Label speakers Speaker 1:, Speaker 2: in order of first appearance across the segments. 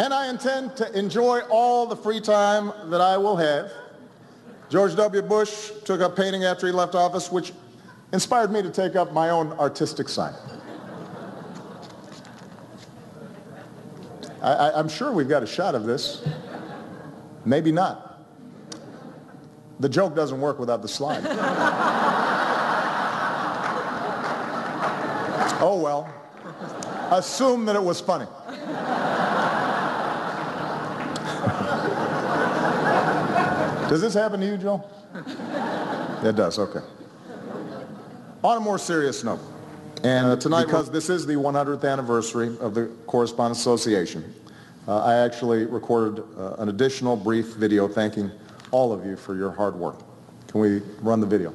Speaker 1: And I intend to enjoy all the free time that I will have. George W. Bush took up painting after he left office, which inspired me to take up my own artistic side. I'm sure we've got a shot of this. Maybe not. The joke doesn't work without the slide. Oh well. Assume that it was funny. Does this happen to you, Joe? It does, okay. On a more serious note, and tonight, because this is the 100th anniversary of the Correspondents Association, I actually recorded an additional brief video thanking all of you for your hard work. Can we run the video?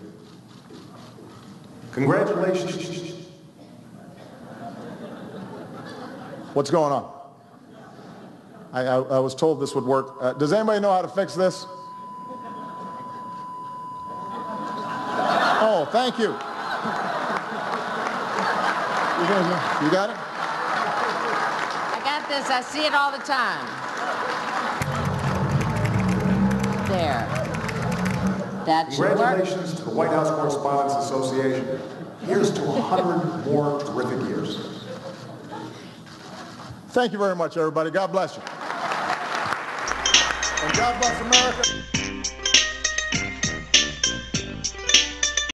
Speaker 1: Congratulations. What's going on? I was told this would work. Does anybody know how to fix this? Oh, thank you. You got it?
Speaker 2: I got this. I see it all the time. There. That should work.
Speaker 1: Congratulations to the White House Correspondents Association. Here's to 100 more terrific years. Thank you very much, everybody. God bless you. And God bless America.